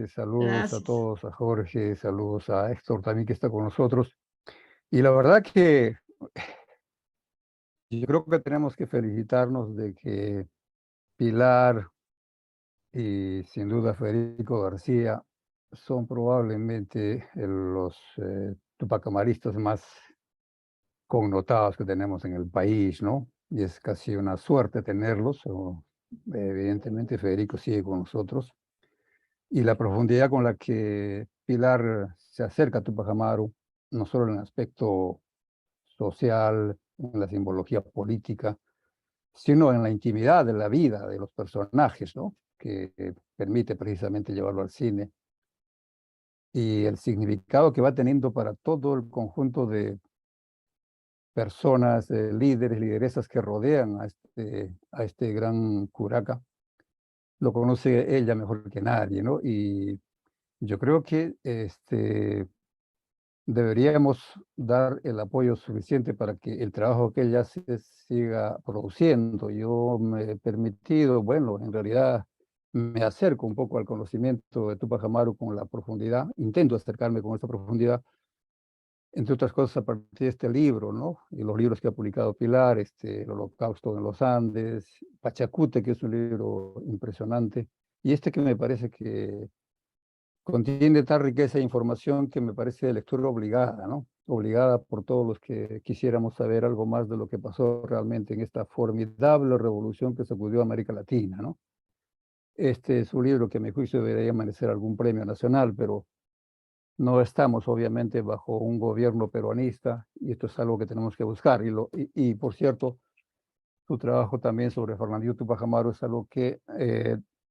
Saludos a Gracias. todos, a Jorge, saludos a Héctor también que está con nosotros. Y la verdad que yo creo que tenemos que felicitarnos de que Pilar y sin duda Federico García son probablemente los tupacamaristas más connotados que tenemos en el país, ¿no? Y es casi una suerte tenerlos. Evidentemente Federico sigue con nosotros. Y la profundidad con la que Pilar se acerca a Tupac Amaru, no solo en el aspecto social, en la simbología política, sino en la intimidad de la vida de los personajes, ¿no? Que permite precisamente llevarlo al cine, y el significado que va teniendo para todo el conjunto de personas, líderes, lideresas que rodean a este gran curaca. Lo conoce ella mejor que nadie, ¿no? Y yo creo que deberíamos dar el apoyo suficiente para que el trabajo que ella hace siga produciendo. Yo me he permitido, bueno, en realidad me acerco un poco al conocimiento de Tupac Amaru con la profundidad, intento acercarme con esta profundidad, entre otras cosas a partir de este libro, ¿no? Y los libros que ha publicado Pilar, El Holocausto en los Andes, Pachacute, que es un libro impresionante, y que me parece que contiene tal riqueza de información que me parece de lectura obligada, ¿no? Obligada por todos los que quisiéramos saber algo más de lo que pasó realmente en esta formidable revolución que sacudió a América Latina, ¿no? Este es un libro que a mi juicio debería merecer algún premio nacional, pero no estamos obviamente bajo un gobierno peronista y esto es algo que tenemos que buscar. Y por cierto, su trabajo también sobre Fernandito Tupac Amaru es algo que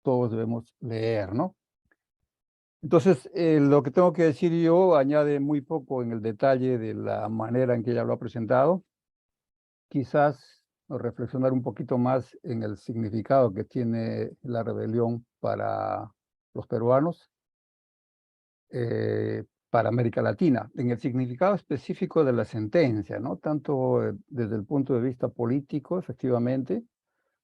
todos debemos leer, ¿no? Entonces, lo que tengo que decir yo añade muy poco en el detalle de la manera en que ella lo ha presentado. Quizás reflexionar un poquito más en el significado que tiene la rebelión para los peruanos, para América Latina, en el significado específico de la sentencia, ¿no? Tanto desde el punto de vista político, efectivamente,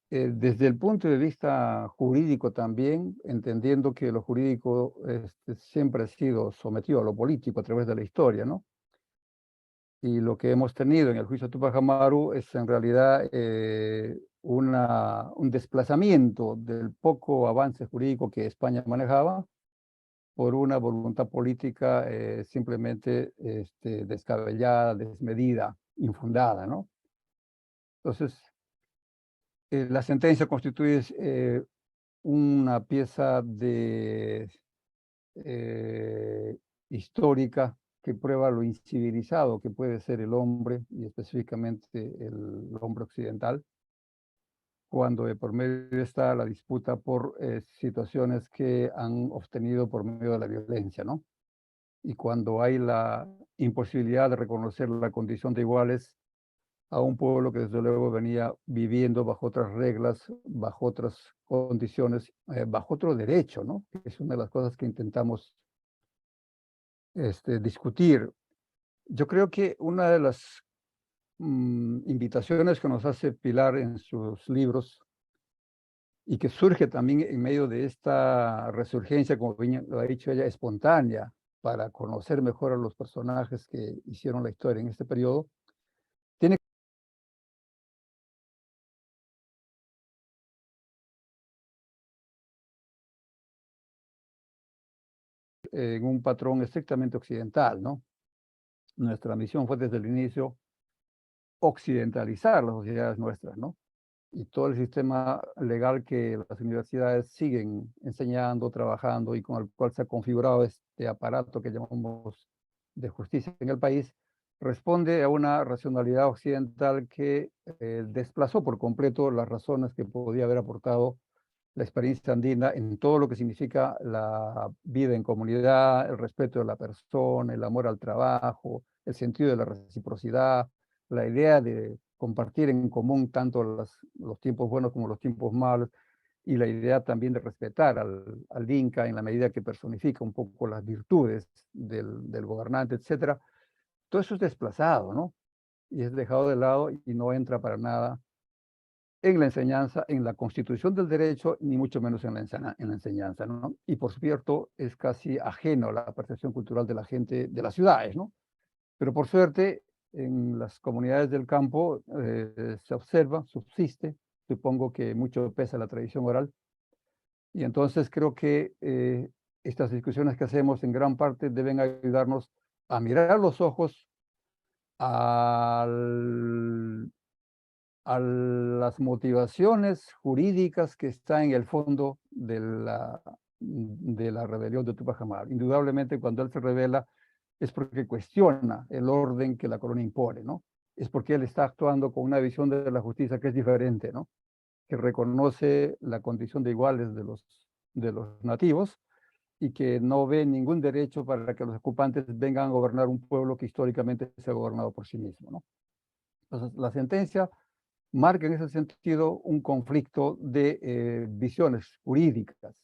desde el punto de vista jurídico también, entendiendo que lo jurídico siempre ha sido sometido a lo político a través de la historia, ¿no? Y lo que hemos tenido en el juicio Tupac Amaru es en realidad un desplazamiento del poco avance jurídico que España manejaba por una voluntad política simplemente descabellada, desmedida, infundada, ¿no? Entonces, la sentencia constituye una pieza eh, histórica que prueba lo incivilizado que puede ser el hombre, y específicamente el hombre occidental, cuando de por medio está la disputa por situaciones que han obtenido por medio de la violencia, ¿no? Y cuando hay la imposibilidad de reconocer la condición de iguales a un pueblo que desde luego venía viviendo bajo otras reglas, bajo otras condiciones, bajo otro derecho, ¿no? Es una de las cosas que intentamos discutir. Yo creo que una de las invitaciones que nos hace Pilar en sus libros y que surge también en medio de esta resurgencia, como bien lo ha dicho ella, espontánea, para conocer mejor a los personajes que hicieron la historia en este periodo, tiene en un patrón estrictamente occidental, ¿no? Nuestra misión fue desde el inicio occidentalizar las sociedades nuestras, ¿no? Y todo el sistema legal que las universidades siguen enseñando, trabajando y con el cual se ha configurado este aparato que llamamos de justicia en el país, responde a una racionalidad occidental que desplazó por completo las razones que podía haber aportado la experiencia andina en todo lo que significa la vida en comunidad, el respeto de la persona, el amor al trabajo, el sentido de la reciprocidad, la idea de compartir en común tanto los tiempos buenos como los tiempos malos, y la idea también de respetar al Inca en la medida que personifica un poco las virtudes del gobernante, etcétera. Todo eso es desplazado, ¿no? Y es dejado de lado y no entra para nada en la enseñanza, en la constitución del derecho, ni mucho menos en la enseñanza, ¿no? Y por cierto, es casi ajeno a la percepción cultural de la gente de las ciudades, ¿no? Pero por suerte, en las comunidades del campo se observa, subsiste, supongo que mucho pesa la tradición oral, y entonces creo que estas discusiones que hacemos en gran parte deben ayudarnos a mirar a los ojos al a las motivaciones jurídicas que están en el fondo de la rebelión de Tupac Amaru. Indudablemente, cuando él se revela, es porque cuestiona el orden que la colonia impone, ¿no? Es porque él está actuando con una visión de la justicia que es diferente, ¿no? Que reconoce la condición de iguales de los nativos y que no ve ningún derecho para que los ocupantes vengan a gobernar un pueblo que históricamente se ha gobernado por sí mismo, ¿no? Entonces, la sentencia marca en ese sentido un conflicto de visiones jurídicas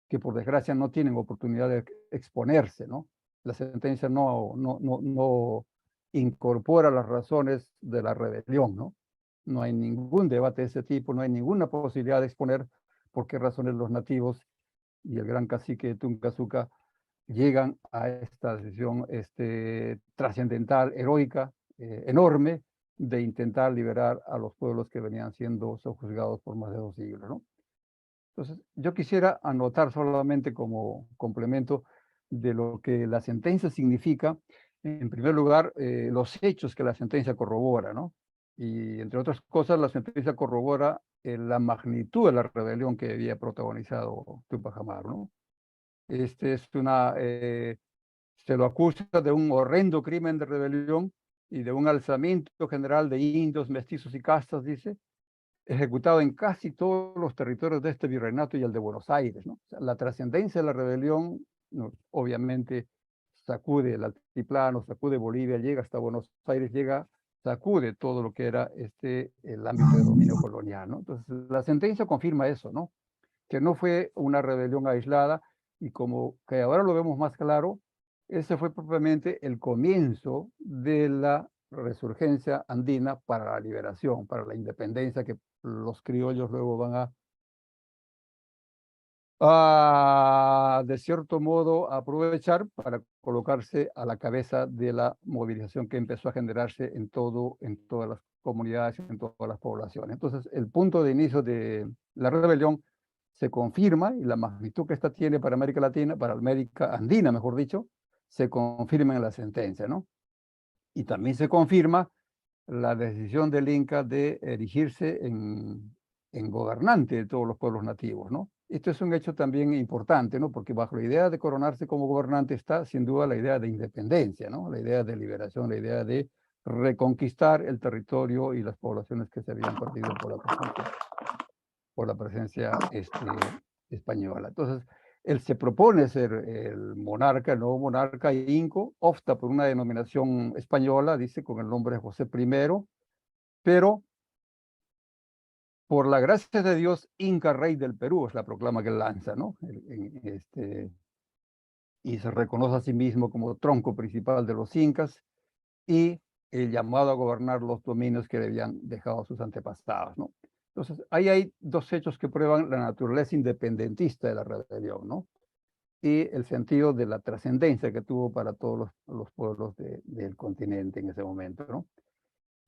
que por desgracia no tienen oportunidad de exponerse, ¿no? La sentencia no incorpora las razones de la rebelión, ¿no? No hay ningún debate de ese tipo, no hay ninguna posibilidad de exponer por qué razones los nativos y el gran cacique de Tuncazuca llegan a esta decisión trascendental, heroica, enorme, de intentar liberar a los pueblos que venían siendo sojuzgados por más de 2 siglos, ¿no? Entonces, yo quisiera anotar solamente como complemento de lo que la sentencia significa, en primer lugar, los hechos que la sentencia corrobora, ¿no? Y entre otras cosas, la sentencia corrobora la magnitud de la rebelión que había protagonizado Tupac Amaru, ¿no? Se lo acusa de un horrendo crimen de rebelión y de un alzamiento general de indios, mestizos y castas, dice, ejecutado en casi todos los territorios de este virreinato y el de Buenos Aires, ¿no? O sea, la trascendencia de la rebelión, no, obviamente, sacude el altiplano, sacude Bolivia, llega hasta Buenos Aires, sacude todo lo que era el ámbito de dominio colonial, ¿no? Entonces, la sentencia confirma eso, ¿no? Que no fue una rebelión aislada y como que ahora lo vemos más claro, ese fue propiamente el comienzo de la resurgencia andina para la liberación, para la independencia que los criollos luego van de cierto modo, aprovechar para colocarse a la cabeza de la movilización que empezó a generarse en todas las comunidades, en todas las poblaciones. Entonces, el punto de inicio de la rebelión se confirma y la magnitud que esta tiene para América Latina, para América Andina, mejor dicho, se confirma en la sentencia, ¿no? Y también se confirma la decisión del Inca de erigirse en gobernante de todos los pueblos nativos, ¿no? Esto es un hecho también importante, ¿no? Porque bajo la idea de coronarse como gobernante está sin duda la idea de independencia, ¿no? La idea de liberación, la idea de reconquistar el territorio y las poblaciones que se habían perdido por la presencia española. Entonces, él se propone ser el monarca, el nuevo monarca inco, opta por una denominación española, dice con el nombre de José I, pero por la gracia de Dios, Inca Rey del Perú es la proclama que él lanza, ¿no? Y se reconoce a sí mismo como tronco principal de los incas y el llamado a gobernar los dominios que le habían dejado sus antepasados, ¿no? Entonces, ahí hay dos hechos que prueban la naturaleza independentista de la rebelión, ¿no? Y el sentido de la trascendencia que tuvo para todos los pueblos del continente en ese momento, ¿no?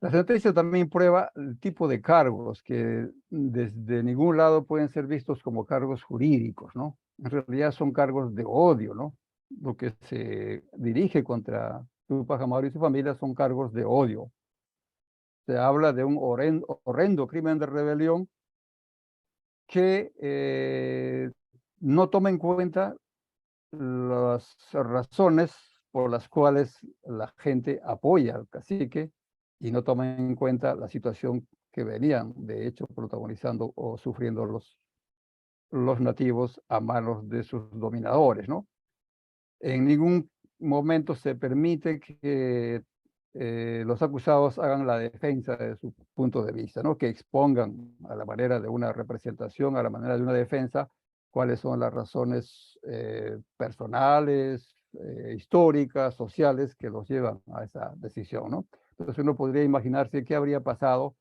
La sentencia también prueba el tipo de cargos que desde ningún lado pueden ser vistos como cargos jurídicos, ¿no? En realidad son cargos de odio, ¿no? Lo que se dirige contra Tupac Amaru y su familia son cargos de odio. Se habla de un horrendo crimen de rebelión que no toma en cuenta las razones por las cuales la gente apoya al cacique y no toma en cuenta la situación que venían, de hecho, protagonizando o sufriendo los nativos a manos de sus dominadores, ¿no? En ningún momento se permite que los acusados hagan la defensa de su punto de vista, ¿no? Que expongan a la manera de una representación, a la manera de una defensa, cuáles son las razones personales, históricas, sociales que los llevan a esa decisión, ¿no? Entonces uno podría imaginarse qué habría pasado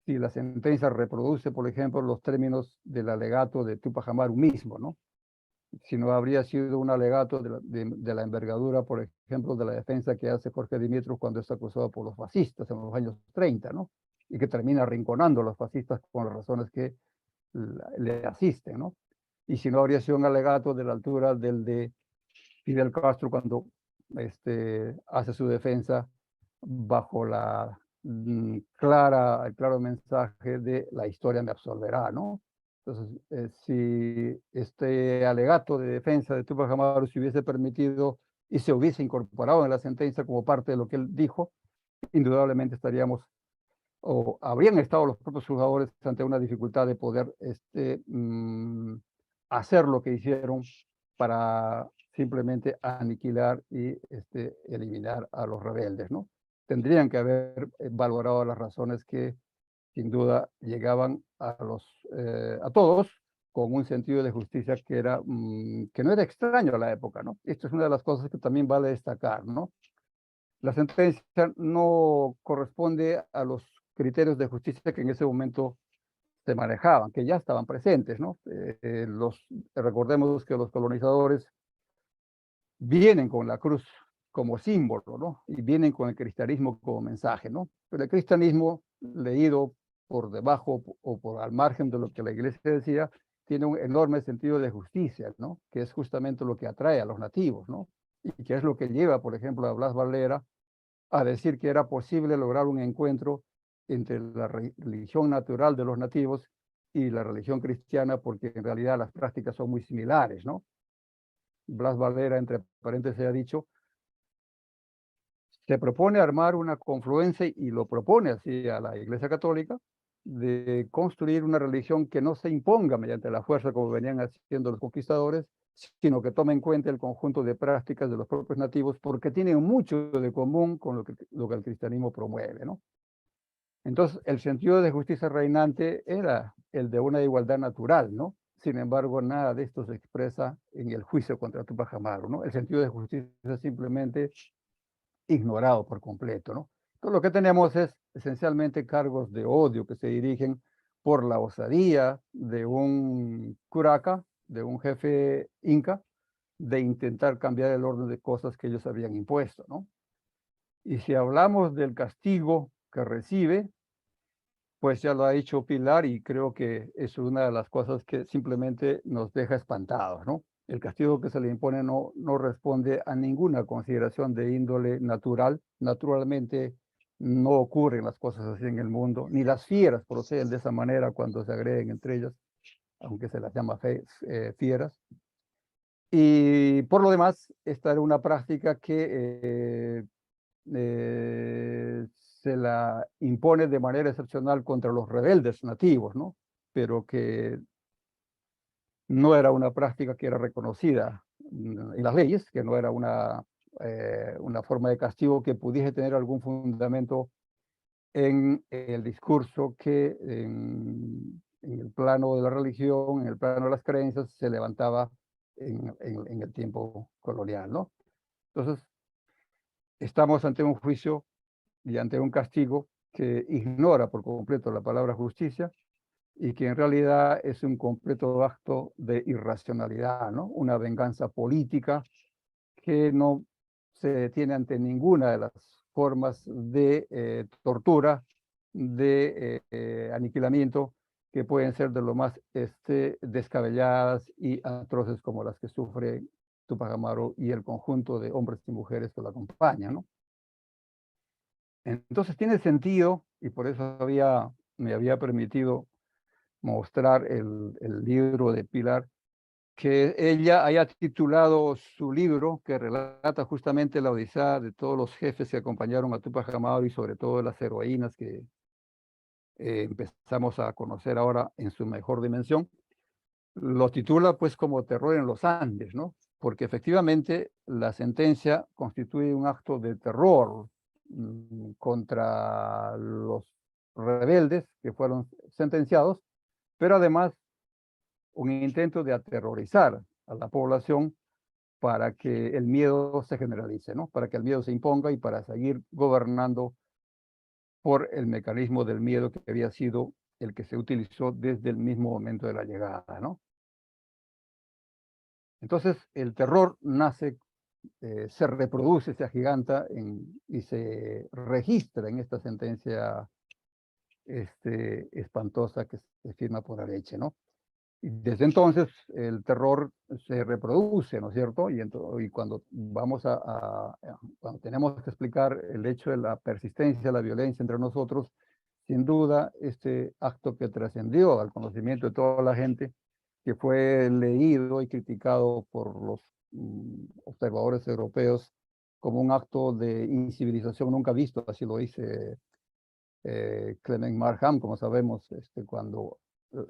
si la sentencia reproduce, por ejemplo, los términos del alegato de Túpac Amaru mismo, ¿no? Si no habría sido un alegato de la envergadura, por ejemplo, de la defensa que hace Jorge Dimitrov cuando es acusado por los fascistas en los años 30, ¿no? Y que termina arrinconando a los fascistas con las razones que le asisten, ¿no? Y si no habría sido un alegato de la altura del de Fidel Castro cuando hace su defensa bajo el claro mensaje de la historia me absolverá, ¿no? Entonces, si este alegato de defensa de Túpac Amaru se hubiese permitido y se hubiese incorporado en la sentencia como parte de lo que él dijo, indudablemente estaríamos o habrían estado los propios jugadores ante una dificultad de poder hacer lo que hicieron para simplemente aniquilar y eliminar a los rebeldes, ¿no? Tendrían que haber valorado las razones que sin duda llegaban a todos con un sentido de justicia que no era extraño a la época, ¿no? Esto es una de las cosas que también vale destacar, ¿no? La sentencia no corresponde a los criterios de justicia que en ese momento se manejaban, que ya estaban presentes, ¿no? Recordemos que los colonizadores vienen con la cruz como símbolo, ¿no? Y vienen con el cristianismo como mensaje, ¿no? Pero el cristianismo, leído por debajo o por al margen de lo que la iglesia decía, tiene un enorme sentido de justicia, ¿no? Que es justamente lo que atrae a los nativos, ¿no? Y que es lo que lleva, por ejemplo, a Blas Valera a decir que era posible lograr un encuentro entre la religión natural de los nativos y la religión cristiana, porque en realidad las prácticas son muy similares, ¿no? Blas Valera, entre paréntesis, ha dicho, se propone armar una confluencia y lo propone así a la Iglesia Católica, de construir una religión que no se imponga mediante la fuerza como venían haciendo los conquistadores, sino que tome en cuenta el conjunto de prácticas de los propios nativos, porque tienen mucho de común con lo que el cristianismo promueve, ¿no? Entonces, el sentido de justicia reinante era el de una igualdad natural, ¿no? Sin embargo, nada de esto se expresa en el juicio contra Túpac Amaru, ¿no? El sentido de justicia es simplemente ignorado por completo, ¿no? Entonces, lo que tenemos es esencialmente cargos de odio que se dirigen por la osadía de un curaca, de un jefe inca, de intentar cambiar el orden de cosas que ellos habían impuesto, ¿no? Y si hablamos del castigo que recibe, pues ya lo ha dicho Pilar y creo que es una de las cosas que simplemente nos deja espantados, ¿no? El castigo que se le impone no responde a ninguna consideración de índole natural. Naturalmente no ocurren las cosas así en el mundo, ni las fieras proceden de esa manera cuando se agreden entre ellas, aunque se las llama fieras. Y por lo demás, esta era una práctica que se la impone de manera excepcional contra los rebeldes nativos, ¿no? Pero que no era una práctica que era reconocida en las leyes, que no era una forma de castigo que pudiese tener algún fundamento en el discurso que en el plano de la religión, en el plano de las creencias, se levantaba en el tiempo colonial, ¿no? Entonces, estamos ante un juicio y ante un castigo que ignora por completo la palabra justicia y que en realidad es un completo acto de irracionalidad, ¿no? Una venganza política que no se detiene ante ninguna de las formas de tortura, de aniquilamiento, que pueden ser de lo más descabelladas y atroces como las que sufre Túpac Amaru y el conjunto de hombres y mujeres que lo acompañan, ¿no? Entonces tiene sentido, y por eso me había permitido mostrar el libro de Pilar, que ella haya titulado su libro, que relata justamente la odisea de todos los jefes que acompañaron a Túpac Amaru y sobre todo las heroínas que empezamos a conocer ahora en su mejor dimensión. Lo titula pues como Terror en los Andes, ¿no? Porque efectivamente la sentencia constituye un acto de terror contra los rebeldes que fueron sentenciados, pero además un intento de aterrorizar a la población para que el miedo se generalice, ¿no? Para que el miedo se imponga y para seguir gobernando por el mecanismo del miedo que había sido el que se utilizó desde el mismo momento de la llegada, ¿no? Entonces, el terror nace, se reproduce, se agiganta y se registra en esta sentencia espantosa que se firma por Areche, ¿no? Y desde entonces el terror se reproduce, ¿no es cierto? Y cuando cuando tenemos que explicar el hecho de la persistencia de la violencia entre nosotros, sin duda este acto que trascendió al conocimiento de toda la gente, que fue leído y criticado por los observadores europeos como un acto de incivilización nunca visto, así lo dice Clement Markham, como sabemos, cuando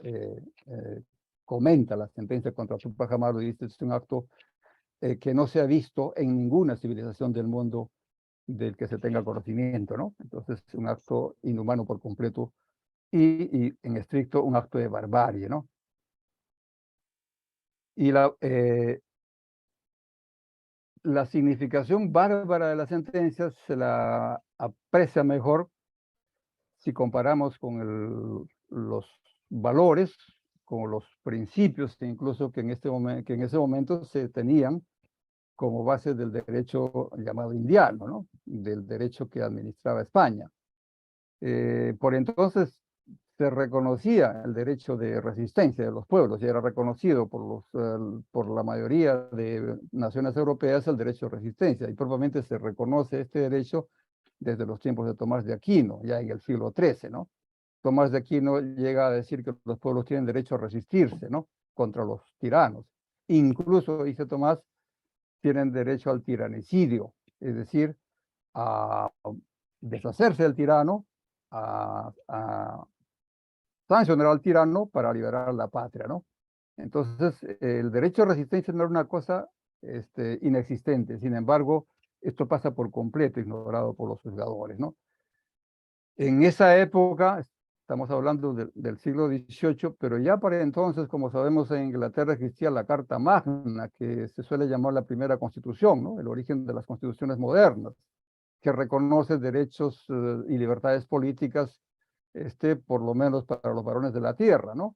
eh, eh, comenta la sentencia contra Tupac Amaru, dice es un acto que no se ha visto en ninguna civilización del mundo del que se tenga conocimiento, ¿no? Entonces, es un acto inhumano por completo y en estricto un acto de barbarie, ¿no? Y la significación bárbara de la sentencia se la aprecia mejor si comparamos con los valores, con los principios incluso que en ese momento se tenían como base del derecho llamado indiano, ¿no? Del derecho que administraba España. Por entonces se reconocía el derecho de resistencia de los pueblos y era reconocido por la mayoría de naciones europeas el derecho de resistencia y propiamente se reconoce este derecho desde los tiempos de Tomás de Aquino, ya en el siglo XIII, ¿no? Tomás de Aquino llega a decir que los pueblos tienen derecho a resistirse, ¿no? Contra los tiranos. Incluso, dice Tomás, tienen derecho al tiranicidio, es decir, a deshacerse del tirano, a sancionar al tirano para liberar a la patria, ¿no? Entonces, el derecho a resistencia no era una cosa inexistente. Sin embargo, esto pasa por completo ignorado por los juzgadores, ¿no? En esa época, estamos hablando del siglo XVIII, pero ya para entonces, como sabemos, en Inglaterra existía la Carta Magna, que se suele llamar la primera constitución, ¿no? El origen de las constituciones modernas, que reconoce derechos y libertades políticas, por lo menos para los varones de la tierra, ¿no?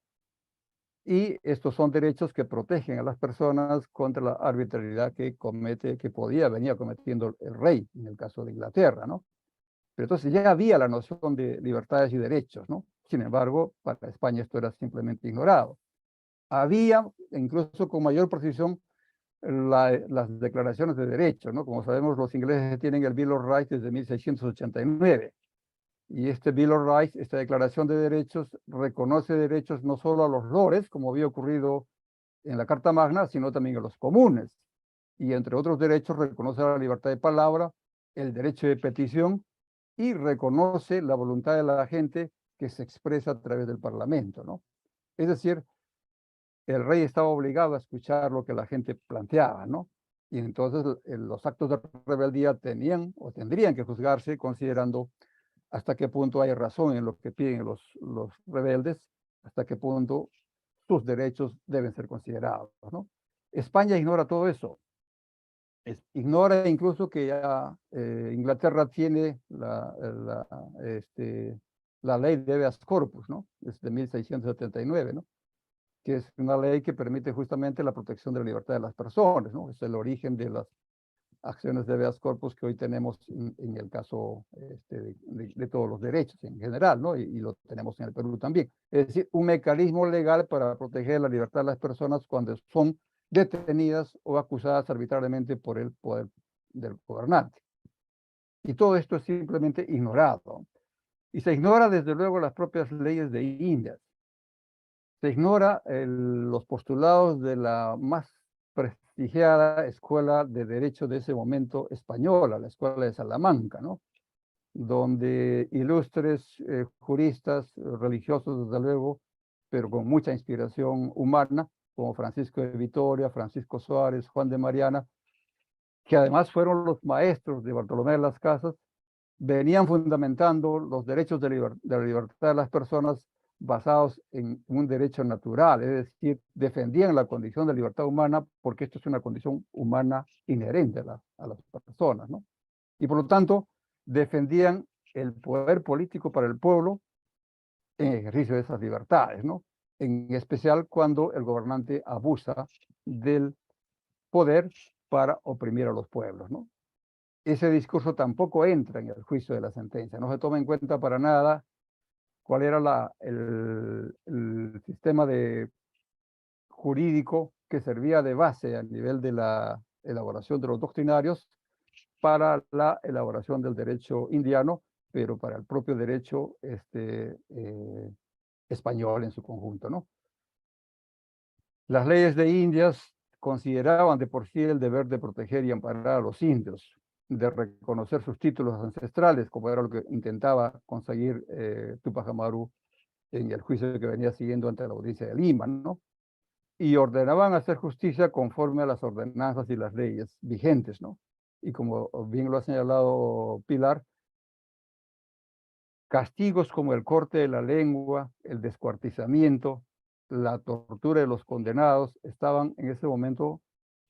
Y estos son derechos que protegen a las personas contra la arbitrariedad que venía cometiendo el rey, en el caso de Inglaterra, ¿no? Pero entonces ya había la noción de libertades y derechos, ¿no? Sin embargo, para España esto era simplemente ignorado. Había, incluso con mayor precisión, las declaraciones de derechos, ¿no? Como sabemos, los ingleses tienen el Bill of Rights desde 1689. Y este Bill of Rights, esta declaración de derechos, reconoce derechos no solo a los lores, como había ocurrido en la Carta Magna, sino también a los comunes. Y entre otros derechos reconoce la libertad de palabra, el derecho de petición y reconoce la voluntad de la gente que se expresa a través del Parlamento, ¿no? Es decir, el rey estaba obligado a escuchar lo que la gente planteaba, ¿no? Y entonces los actos de rebeldía tenían o tendrían que juzgarse considerando hasta qué punto hay razón en lo que piden los rebeldes, hasta qué punto sus derechos deben ser considerados, ¿no? España ignora todo eso. Ignora incluso que ya Inglaterra tiene la ley de habeas corpus, ¿no? Desde 1679, ¿no? Que es una ley que permite justamente la protección de la libertad de las personas, ¿no? Es el origen de las acciones de habeas corpus que hoy tenemos en el caso de todos los derechos en general, ¿no? Y lo tenemos en el Perú también. Es decir, un mecanismo legal para proteger la libertad de las personas cuando son detenidas o acusadas arbitrariamente por el poder del gobernante. Y todo esto es simplemente ignorado. Y se ignora desde luego las propias leyes de Indias. Se ignora los postulados de la más prestigiada escuela de derecho de ese momento española, la escuela de Salamanca, ¿no? Donde ilustres juristas, religiosos desde luego, pero con mucha inspiración humana, como Francisco de Vitoria, Francisco Suárez, Juan de Mariana, que además fueron los maestros de Bartolomé de las Casas, venían fundamentando los derechos de la libertad de las personas basados en un derecho natural, es decir, defendían la condición de libertad humana porque esto es una condición humana inherente a las personas, ¿no? Y por lo tanto, defendían el poder político para el pueblo en ejercicio de esas libertades, ¿no? En especial cuando el gobernante abusa del poder para oprimir a los pueblos, ¿no? Ese discurso tampoco entra en el juicio de la sentencia, no se toma en cuenta para nada cuál era el sistema jurídico que servía de base a nivel de la elaboración de los doctrinarios para la elaboración del derecho indiano, pero para el propio derecho español en su conjunto, ¿no? Las leyes de Indias consideraban de por sí el deber de proteger y amparar a los indios, de reconocer sus títulos ancestrales, como era lo que intentaba conseguir Tupac Amaru en el juicio que venía siguiendo ante la audiencia de Lima, ¿no? Y ordenaban hacer justicia conforme a las ordenanzas y las leyes vigentes, ¿no? Y como bien lo ha señalado Pilar, castigos como el corte de la lengua, el descuartizamiento, la tortura de los condenados estaban en ese momento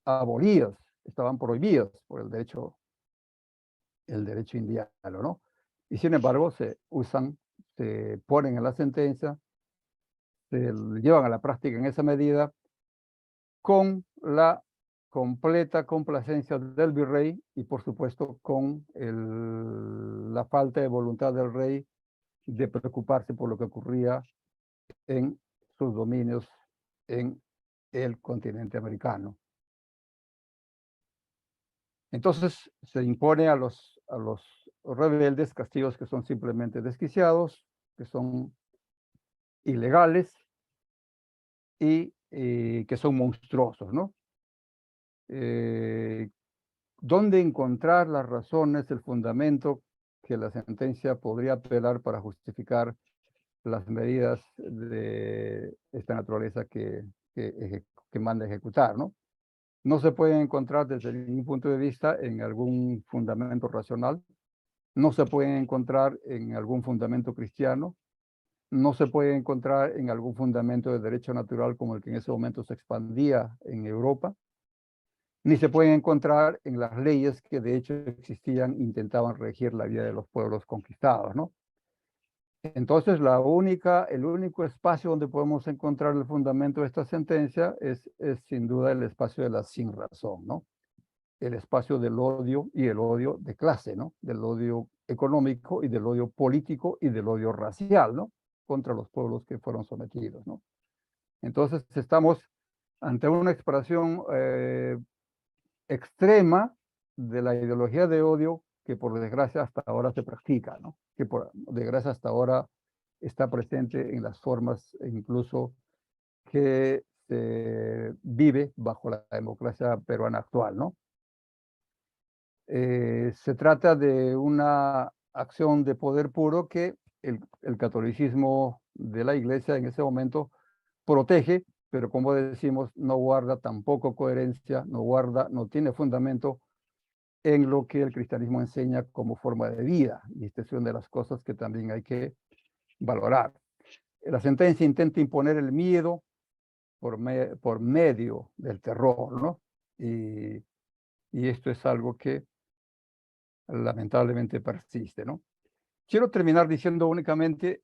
abolidas, estaban prohibidas por el derecho indiano, ¿no? Y sin embargo se usan, se ponen en la sentencia, se llevan a la práctica en esa medida con la completa complacencia del virrey y por supuesto con la falta de voluntad del rey de preocuparse por lo que ocurría en sus dominios en el continente americano. Entonces se impone a los rebeldes castigos que son simplemente desquiciados, que son ilegales y que son monstruosos, ¿no? ¿Dónde encontrar las razones, el fundamento que la sentencia podría apelar para justificar las medidas de esta naturaleza que manda ejecutar, ¿no? No se pueden encontrar desde ningún punto de vista en algún fundamento racional, no se pueden encontrar en algún fundamento cristiano, no se puede encontrar en algún fundamento de derecho natural como el que en ese momento se expandía en Europa, ni se pueden encontrar en las leyes que de hecho existían, intentaban regir la vida de los pueblos conquistados, ¿no? Entonces, el único espacio donde podemos encontrar el fundamento de esta sentencia es sin duda el espacio de la sinrazón, ¿no? El espacio del odio y el odio de clase, ¿no? Del odio económico y del odio político y del odio racial, ¿no? Contra los pueblos que fueron sometidos, ¿no? Entonces, estamos ante una expresión extrema de la ideología de odio que por desgracia hasta ahora se practica, ¿no? Que por desgracia hasta ahora está presente en las formas incluso que se vive bajo la democracia peruana actual, ¿no? Se trata de una acción de poder puro que el catolicismo de la iglesia en ese momento protege, pero como decimos, no guarda tampoco coherencia, no tiene fundamento en lo que el cristianismo enseña como forma de vida. Y esta es una de las cosas que también hay que valorar. La sentencia intenta imponer el miedo por medio del terror, ¿no? Y esto es algo que lamentablemente persiste, ¿no? Quiero terminar diciendo únicamente,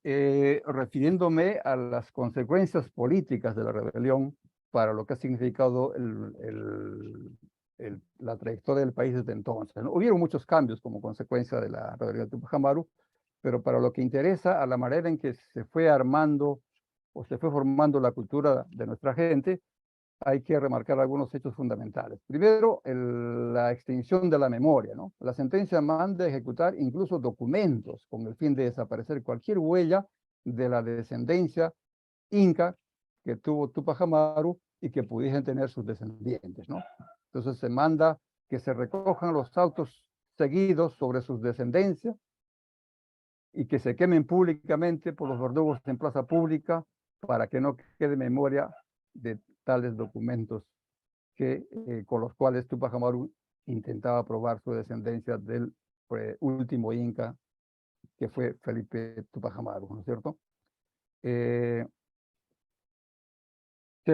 refiriéndome a las consecuencias políticas de la rebelión para lo que ha significado la trayectoria del país desde entonces, ¿no? Hubieron muchos cambios como consecuencia de la rebelión de Tupac Amaru, pero para lo que interesa a la manera en que se fue armando o se fue formando la cultura de nuestra gente, hay que remarcar algunos hechos fundamentales. Primero, la extinción de la memoria, ¿no? La sentencia manda a ejecutar incluso documentos con el fin de desaparecer cualquier huella de la descendencia inca que tuvo Tupac Amaru y que pudiesen tener sus descendientes, ¿no? Entonces se manda que se recojan los autos seguidos sobre sus descendencias y que se quemen públicamente por los verdugos en plaza pública para que no quede memoria de tales documentos con los cuales Tupac Amaru intentaba probar su descendencia del último inca, que fue Felipe Tupac Amaru, ¿no es cierto? Se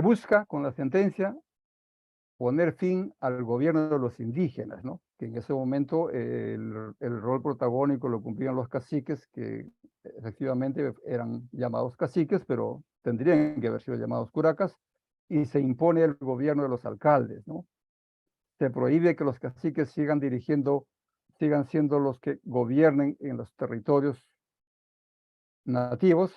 busca con la sentencia poner fin al gobierno de los indígenas, ¿no? Que en ese momento el rol protagónico lo cumplían los caciques, que efectivamente eran llamados caciques, pero tendrían que haber sido llamados curacas, y se impone el gobierno de los alcaldes, ¿no? Se prohíbe que los caciques sigan siendo los que gobiernen en los territorios nativos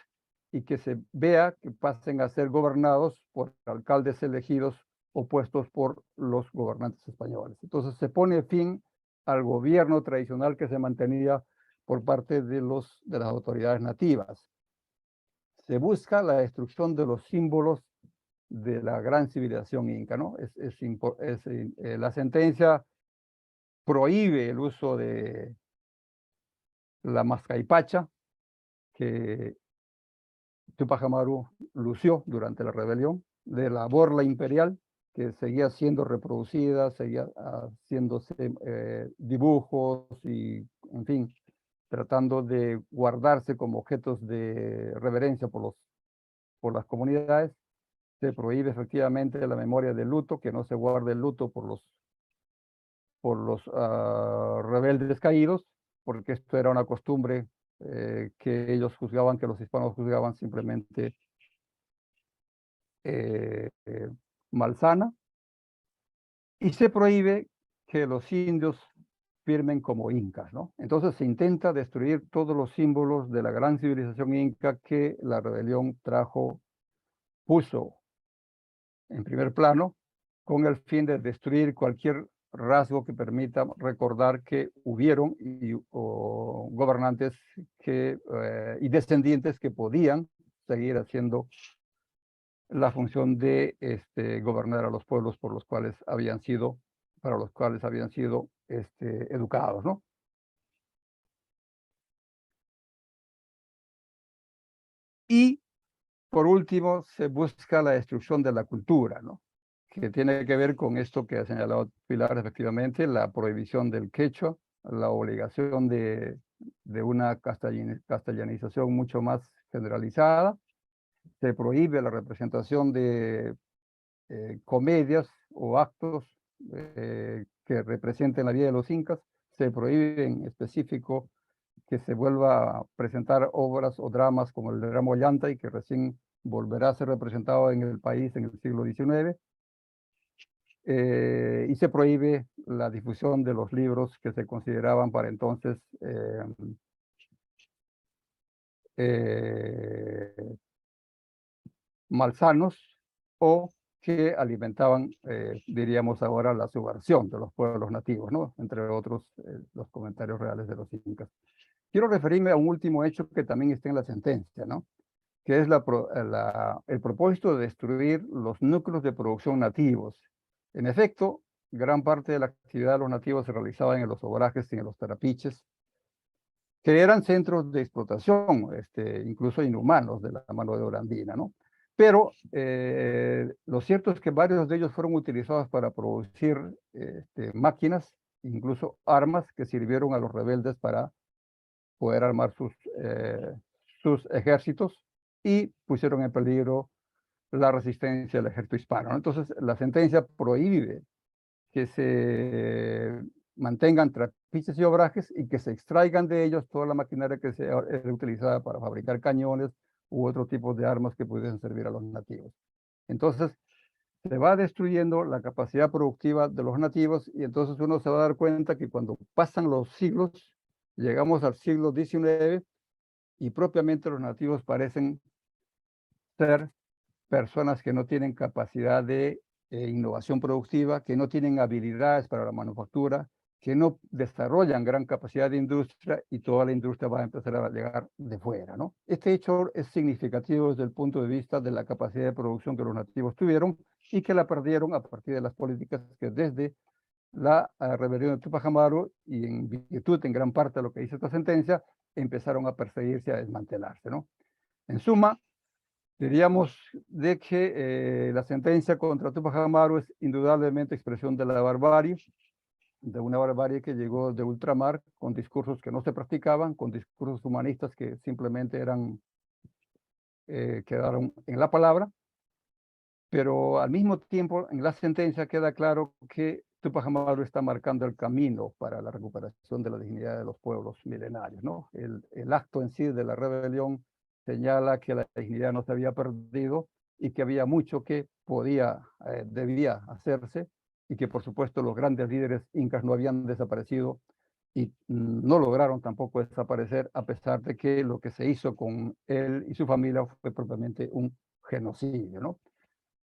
y que se vea que pasen a ser gobernados por alcaldes elegidos o puestos por los gobernantes españoles. Entonces se pone fin al gobierno tradicional que se mantenía por parte de las autoridades nativas. Se busca la destrucción de los símbolos de la gran civilización inca, ¿no? La sentencia prohíbe el uso de la mascaipacha, que Tupac Amaru lució durante la rebelión, de la borla imperial, que seguía siendo reproducida, seguía haciéndose dibujos y, en fin, tratando de guardarse como objetos de reverencia por las comunidades. Se prohíbe efectivamente la memoria del luto, que no se guarde el luto por los rebeldes caídos, porque esto era una costumbre que ellos juzgaban, que los hispanos juzgaban simplemente eh, eh, malsana, y se prohíbe que los indios firmen como incas, ¿no? Entonces se intenta destruir todos los símbolos de la gran civilización inca que la rebelión puso en primer plano, con el fin de destruir cualquier rasgo que permita recordar que hubieron gobernantes y descendientes que podían seguir haciendo la función de gobernar a los pueblos para los cuales habían sido educados, ¿no? Y por último, se busca la destrucción de la cultura, ¿no? Que tiene que ver con esto que ha señalado Pilar, efectivamente, la prohibición del quechua, la obligación de una castellanización mucho más generalizada. Se prohíbe la representación de comedias o actos que representen la vida de los incas. Se prohíbe en específico que se vuelva a presentar obras o dramas como el drama Ollantay, que recién volverá a ser representado en el país en el siglo XIX, y se prohíbe la difusión de los libros que se consideraban para entonces eh, malsanos o que alimentaban, diríamos ahora, la subversión de los pueblos nativos, ¿no? Entre otros, los comentarios reales de los incas. Quiero referirme a un último hecho que también está en la sentencia, ¿no? Que es el propósito de destruir los núcleos de producción nativos. En efecto, gran parte de la actividad de los nativos se realizaba en los obrajes y en los tarapiches, que eran centros de explotación, incluso inhumanos de la mano de obra andina, ¿no? Pero lo cierto es que varios de ellos fueron utilizados para producir máquinas, incluso armas que sirvieron a los rebeldes para poder armar sus ejércitos y pusieron en peligro la resistencia del ejército hispano, ¿no? Entonces, la sentencia prohíbe que se mantengan trapiches y obrajes y que se extraigan de ellos toda la maquinaria que era utilizada para fabricar cañones u otro tipo de armas que pudiesen servir a los nativos. Entonces, se va destruyendo la capacidad productiva de los nativos y entonces uno se va a dar cuenta que cuando pasan los siglos, llegamos al siglo XIX y propiamente los nativos parecen ser personas que no tienen capacidad de innovación productiva, que no tienen habilidades para la manufactura, que no desarrollan gran capacidad de industria y toda la industria va a empezar a llegar de fuera, ¿no? Este hecho es significativo desde el punto de vista de la capacidad de producción que los nativos tuvieron y que la perdieron a partir de las políticas que desde la rebelión de Tupac Amaru y en virtud en gran parte de lo que dice esta sentencia, empezaron a perseguirse, a desmantelarse, ¿no? En suma, diríamos de que la sentencia contra Tupac Amaru es indudablemente expresión de la barbarie, de una barbarie que llegó de ultramar con discursos que no se practicaban, con discursos humanistas que simplemente quedaron en la palabra, Pero al mismo tiempo, en la sentencia queda claro que Tupac Amaru está marcando el camino para la recuperación de la dignidad de los pueblos milenarios, ¿no? El acto en sí de la rebelión señala que la dignidad no se había perdido y que había mucho que debía hacerse, y que por supuesto los grandes líderes incas no habían desaparecido y no lograron tampoco desaparecer, a pesar de que lo que se hizo con él y su familia fue propiamente un genocidio, ¿no?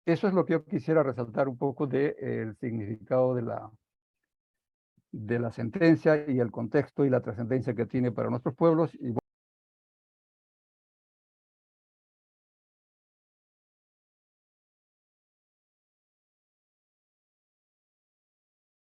Eso es lo que yo quisiera resaltar un poco del significado de la sentencia y el contexto y la trascendencia que tiene para nuestros pueblos. Y